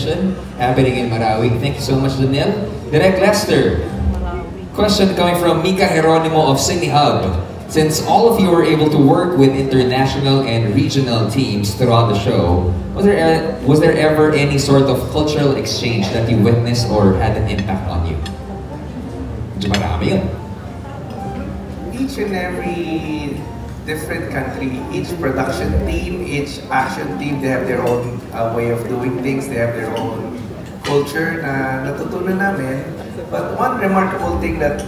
mission happening in Marawi. Thank you so much, Daniel. Direct Lester. Question coming from Mika Geronimo of Sydney Hub. Since all of you were able to work with international and regional teams throughout the show, was there ever any sort of cultural exchange that you witnessed or had an impact on you? Medyo marami yun. Each and every different country, each production team, each action team, they have their own way of doing things, they have their own culture na natutunan namin. But one remarkable thing that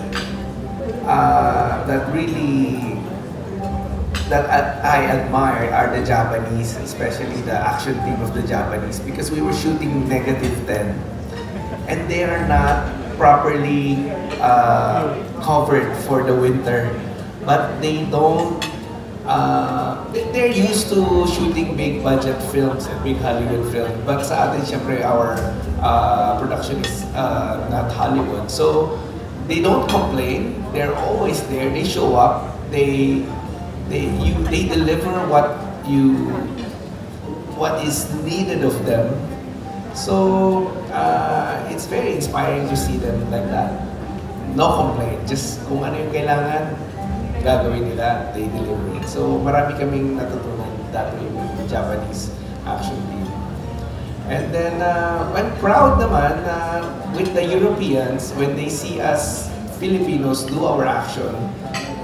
I admire are the Japanese, especially the action team of the Japanese, because we were shooting -10 and they are not properly covered for the winter, but they don't they're used to shooting big budget films and big Hollywood films, but sa atin syempre our production is not Hollywood, so they don't complain, they're always there, they show up, they deliver what is needed of them. So it's very inspiring to see them like that. No complaint, just kung ano yung kailangan, gagawin nila, they deliver it. So marami kaming natutunan that way with the Japanese action team. And then I'm proud naman with the Europeans, when they see us Filipinos do our action,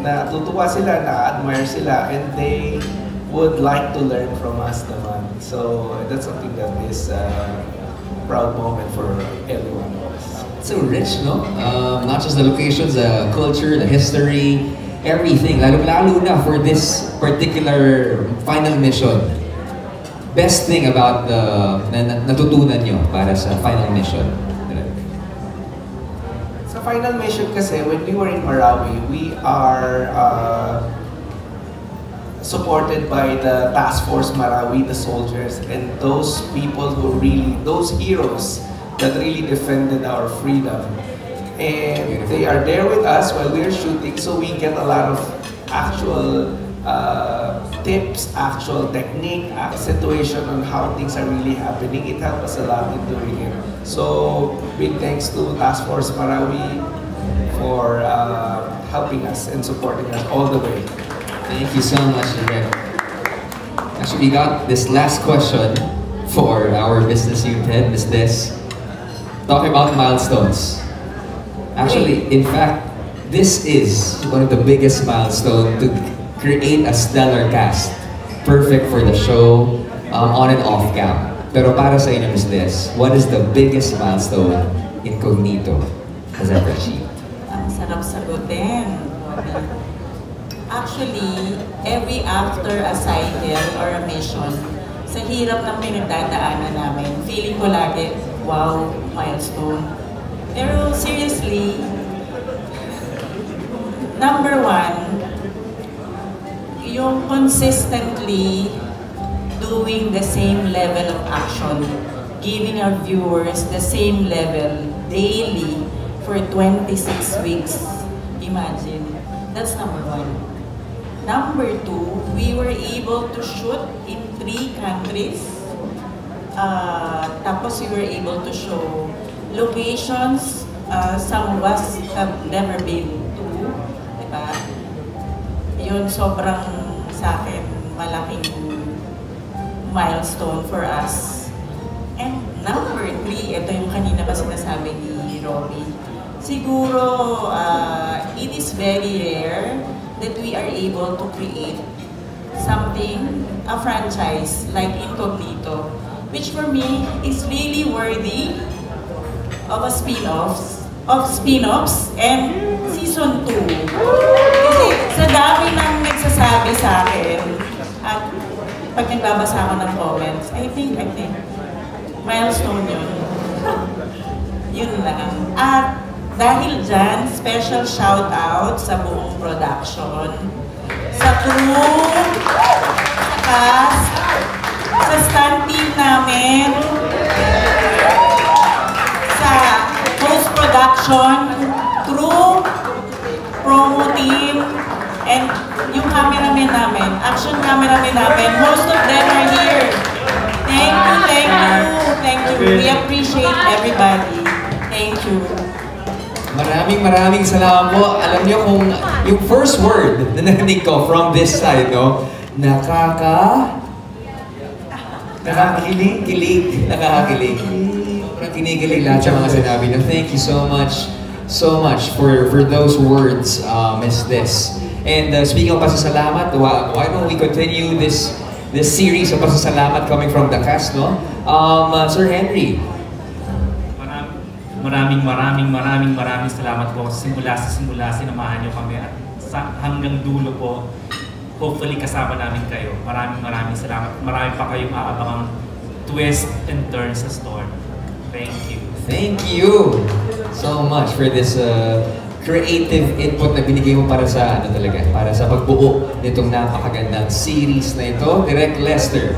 natutuwa sila, na-admire sila, and they would like to learn from us naman. So that's something that is a proud moment for everyone of us. It's so rich, no? Not just the locations, the culture, the history, everything. Lalo na for this particular final mission. Best thing about the natutunan nyo para sa final mission? Sa final mission kasi, when we were in Marawi, we are supported by the Task Force Marawi, the soldiers, and those people who really, those heroes that really defended our freedom. And they are there with us while we're shooting, so we get a lot of actual tips, actual technique, situation on how things are really happening. It helped us a lot in doing it. So big thanks to Task Force Marawi for helping us and supporting us all the way. Thank you so much, Direk. Actually, we got this last question for our business unit head, Ms. Des. Talking about milestones. Actually, in fact, this is one of the biggest milestones to create a stellar cast. Perfect for the show, on and off cam. Pero para sa inyo, Ms. Des, what is the biggest milestone Incognito has ever achieved? Ang sarap sagutin. Actually, every after a cycle or a mission, sa hirap ng pinagdadaanan namin, feeling ko lagi, wow, milestone. Pero seriously, number one, yung consistently doing the same level of action, giving our viewers the same level daily for 26 weeks. Imagine, that's number one. Number two, we were able to shoot in 3 countries. Tapos we were able to show locations some of us have never been to, diba? Yun sobrang sa akin malaking milestone for us. And number 3, ito yung kanina ba sinasabi ni Robbie, siguro it is very rare that we are able to create something, a franchise like Incognito, which for me is really worthy of a spin-offs and season 2. Kasi sa dami nang nagsasabi sa akin at pag nagbabasa ako ng comments, I think milestone yun. Yun lang. At dahil dyan, special shout out sa buong production, sa crew, sa cast, sa stunt team namin, post-production, crew, promo team, and yung cameraman namin, action cameraman namin, most of them are here. Thank you. We appreciate everybody. Thank you. Maraming salamat po. Alam niyo kung yung first word na narinig ko from this side, no? Nakakakilig. Nakakakilig. Sobrang kinikilig lahat sa mga sinabi niyo. Thank you so much for those words, Miss Des. And speaking of pasasalamat, why don't we continue this series of pasasalamat coming from the cast, no? Sir Henry. Maraming salamat po. Simula sinamahan niyo kami at hanggang dulo po, hopefully kasama namin kayo. Maraming salamat. Marami pa kayong aabangang twist and turns sa story. Thank you. Thank you so much for this creative input na binigay mo para sa para sa pagbuo nitong napakagandang series na ito. Direct Lester.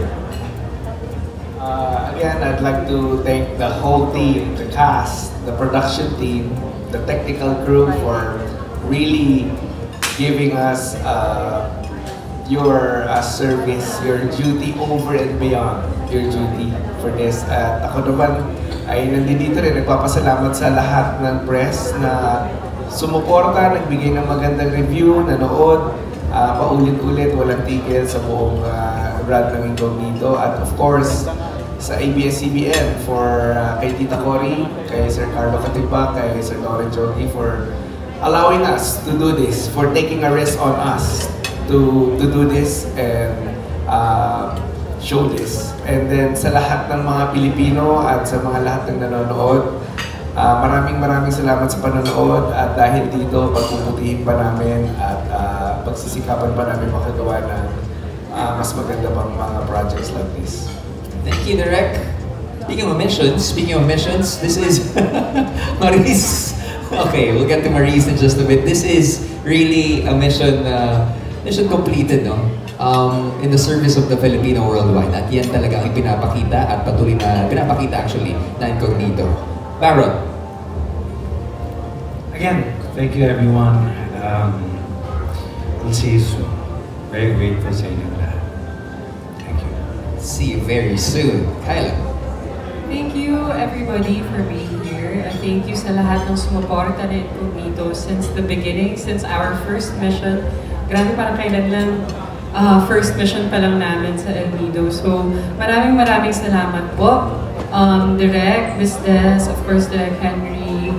Again, I'd like to thank the whole team, the cast, the production team, the technical crew for really giving us your service, your duty over and beyond your duty for this. At ako naman ay nandito rin, nagpapasalamat sa lahat ng press na sumuporta, nagbigay ng magandang review, nanood, paulit-ulit, walang tigil sa buong run ng Incognito. At of course, sa ABS-CBN for kay Tita Cory, kay Sir Carlo Katipa, kay Sir Doren Jogi for allowing us to do this, for taking a risk on us to do this and show this. And then sa lahat ng mga Pilipino at sa mga lahat ng nanonood, maraming salamat sa panonood at dahil dito pagpuputihin pa namin at pagsisikapan pa namin makagawa ng mas maganda pang mga projects like this. Thank you, Direk. Speaking of missions, this is Maris. Okay, we'll get to Maris in just a bit. This is really a mission completed, no? In the service of the Filipino worldwide. At yan talaga ang pinapakita at patuloy na pinapakita actually na Incognito. Baron. Again, thank you everyone. We'll see you soon. Very grateful sa inyo lahat. Thank you. See you very soon. Kyla. Thank you everybody for being here. Thank you sa lahat ng sumuporta na Incognito since the beginning, since our first mission. Grabe, parang kailan lang first mission pa lang namin sa El Nido. So maraming salamat po. Direk, Miss Des, of course Direk Henry,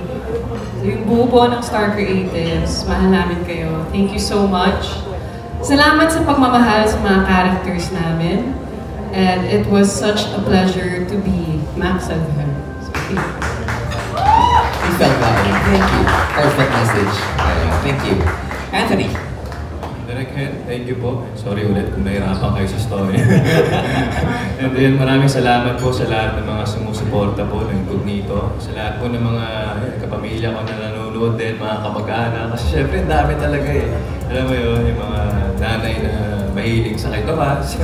yung buo ng Star Creatives, mahal namin kayo. Thank you so much. Salamat sa pagmamahal sa mga characters namin. And it was such a pleasure to be Max and her. So, We felt that. Thank you. Perfect message. Thank you. Anthony. Direk Hen, thank you po. Sorry ulit kung nahirapan kayo sa story. And then maraming salamat po sa lahat ng mga sumusuporta po ng Incognito. Sa lahat po ng mga kapamilya ko na nanonood din, mga kamag-anak. Kasi syempre, dami talaga eh. Alam mo yun, yung mga nanay na mahilig sa kaitabas.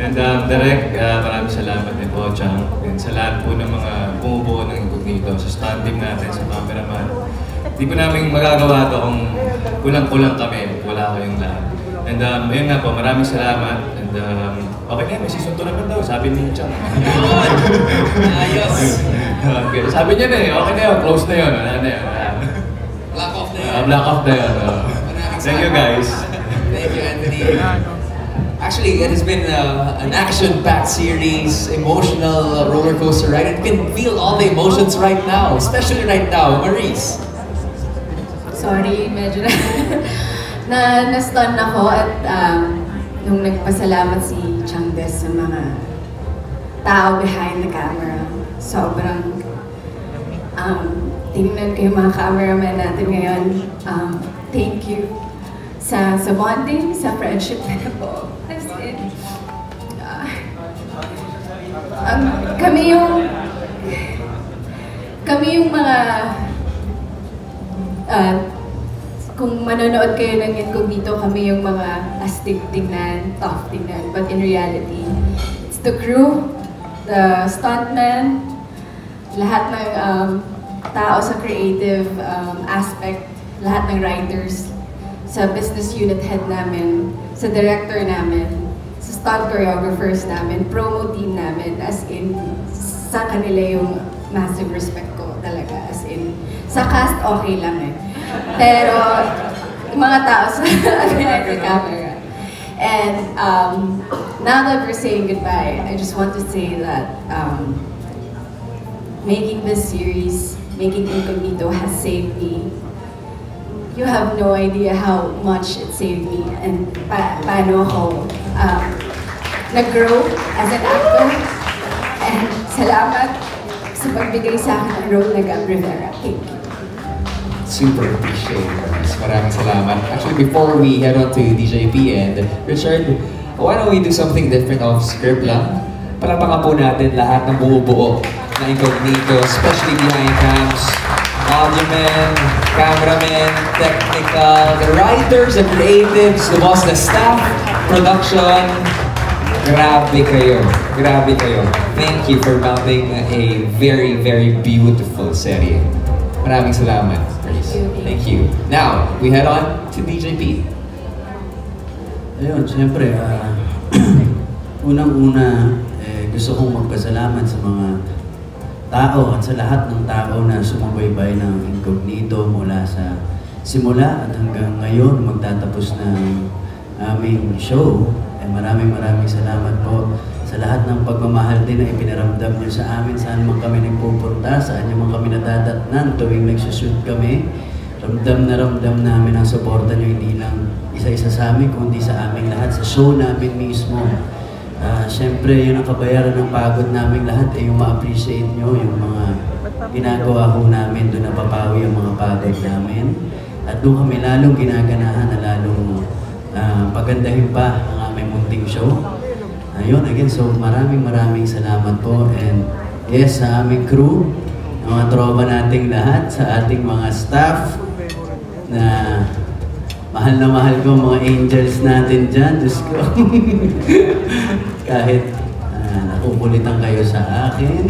And Direk, maraming salamat din po, Chang. And sa lahat po ng mga bumubuo ng Incognito, sa stand team natin, sa cameraman. Hindi po namin magagawa ito kung kulang-kulang kami, wala kayong lahat. And yun nga po, maraming salamat. And okay na, may season 2 naman daw, sabi ni Chang. Ayos! Okay. Sabi niya na eh, okay na yun, close na yun. Wala na yun. Black off na yun. Black off na yun. Thank you guys. Thank you, Anthony. Actually, it has been an action-packed series, emotional roller coaster ride. You can feel all the emotions right now, especially right now. Maurice. Sorry, medyo na-stun ako at nung nagpasalamat si Chang Des sa mga tao behind the camera. Sobrang tingnan ko yung mga cameraman natin ngayon. Thank you sa bonding, sa friendship na po. As in, kami yung mga kung manonood kayo ng Incognito, kami yung mga astig tingnan, tough tingnan. But in reality, it's the crew, the stuntmen, lahat ng tao sa creative aspect, lahat ng writers, sa business unit head namin, sa director namin, sa stunt choreographers namin, promo team namin, as in, sa kanila yung massive respect ko talaga. As in, sa cast, okay lang eh. Pero, yung mga tao sa camera. And now that we're saying goodbye, I just want to say that making this series, making Incognito has saved me. You have no idea how much it saved me and paano ako nag-grow as an actor. And salamat sa pagbigay sa akin ng role na Gab Rivera. Thank you. Super appreciate it. Maraming salamat. Actually, before we head on to DJP and Richard, why don't we do something different off script lang? Palapakan po natin lahat ng bumubuo na Incognito, especially behind cams, audiomen, cameramen, technical, the writers, the creatives, the boss, the staff, production. Grabe kayo. Grabe kayo. Thank you for mounting a very, very beautiful serye. Maraming salamat. Thank you. Now, we head on to DJP. Ayun, siyempre, unang-una, gusto kong magpasalamat sa mga tao at sa lahat ng tao na sumubaybay ng Incognito mula sa simula at hanggang ngayon magtatapos ng aming show. Maraming salamat po sa lahat ng pagmamahal din na ipinaramdam niyo sa amin, saan man kami nagpupunta, saan niyo man kami nadadatnan tuwing nagsushoot kami. Ramdam namin ang suporta niyo, hindi lang isa-isa sa amin, kundi sa aming lahat, sa show namin mismo. Siyempre, yun ang kabayaran ng pagod namin lahat, yung ma-appreciate nyo, yung mga ginagawa ho namin, doon napapawi ang mga pagod namin. At doon kami lalong ginaganahan na lalong pagandahin pa ang aming munting show. Ayun, again, so maraming salamat po. And yes, sa aming crew, mga tropa nating lahat, sa ating mga staff, na mahal na mahal ko, mga angels natin dyan, Diyos ko. Kahit nakukulitan kayo sa akin.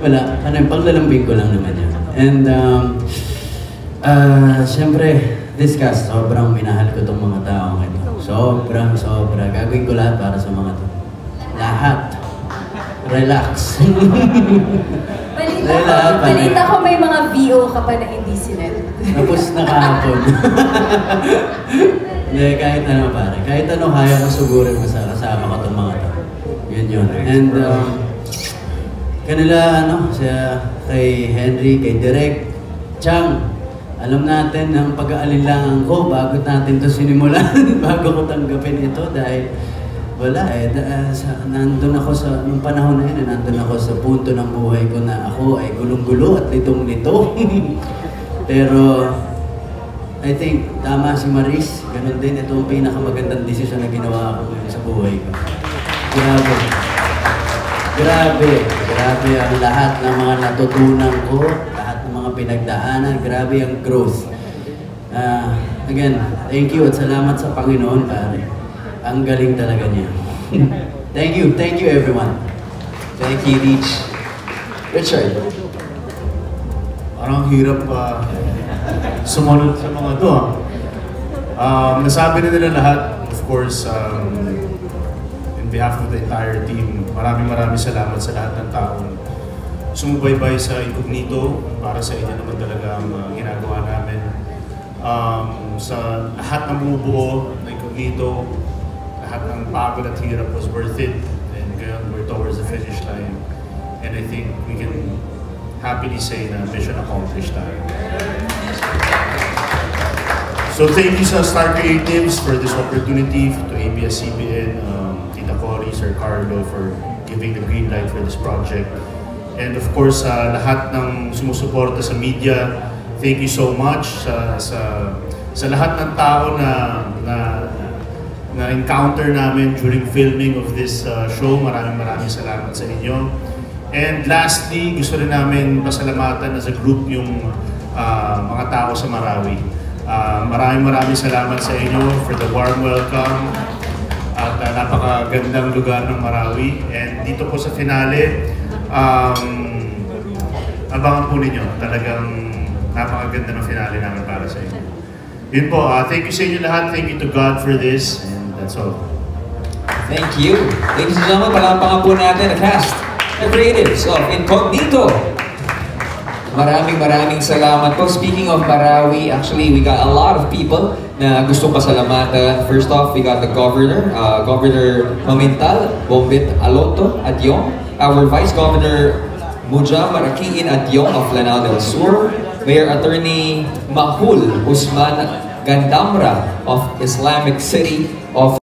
Wala, paglalambing ko lang naman yun. And siyempre, this cast, sobrang minahal ko itong mga tao ngayon. Sobra. Gagawin ko lahat para sa mga to. Lahat. Relax. Balita ko may mga VO ka pa na hindi sinet. Tapos na kahapon. Hindi, kahit ano pare. Kahit ano kaya ko sugurin mo sa kasama ko itong mga to. Yun. And kanila, kay Henry, kay Direk, Chang, alam natin ang pag-aalinlangan ko bago natin ito sinimulan, bago ko tanggapin ito dahil wala nandun ako nung panahon na yun, nandun ako sa punto ng buhay ko na ako ay gulong-gulo at litong-lito. Pero, I think, tama si Maris, ganun din, ito ang pinakamagandang desisyon na ginawa ko ngayon sa buhay ko. Grabe ang lahat ng mga natutunan ko, pinagdaanan, grabe ang growth. Again, thank you at salamat sa Panginoon, pare. Ang galing talaga niya. Thank you everyone. Thank you, Rich. Richard. Parang hirap sumunod sa mga to. Nasabi na nila lahat, of course, in behalf of the entire team, maraming salamat sa lahat ng taong sumubaybay sa Incognito. Para sa inyo naman talaga ang ginagawa namin. Sa lahat ng bumubuo na Incognito, lahat ng pagod at hirap was worth it. And ngayon, we're towards the finish line. And I think we can happily say na mission accomplished tayo. So thank you sa Star Creatives for this opportunity, to ABS-CBN, Tita Cory, Sir Carlo for giving the green light for this project. And of course, lahat ng sumusuporta sa media, thank you so much sa lahat ng tao na encounter namin during filming of this show. Maraming salamat sa inyo. And lastly, gusto rin namin pasalamatan as a group yung mga tao sa Marawi. Maraming salamat sa inyo for the warm welcome at napakagandang lugar ng Marawi. And dito po sa finale, abangan po ninyo. Talagang napakaganda ng finale namin para sa inyo. Yun po, thank you sa inyo lahat. Thank you to God for this. And that's all. Thank you. Ladies and gentlemen, palampakan po natin the cast, the creatives of Incognito. Maraming salamat po. Speaking of Marawi, actually, we got a lot of people na gusto pasalamatan. First off, we got the Governor, Governor Mamintal, Bombit Aloto Adyong, our Vice Governor Muja Marakiin Adyong of Lanao del Sur, Mayor Attorney Mahul Usman Gandamra of Islamic City of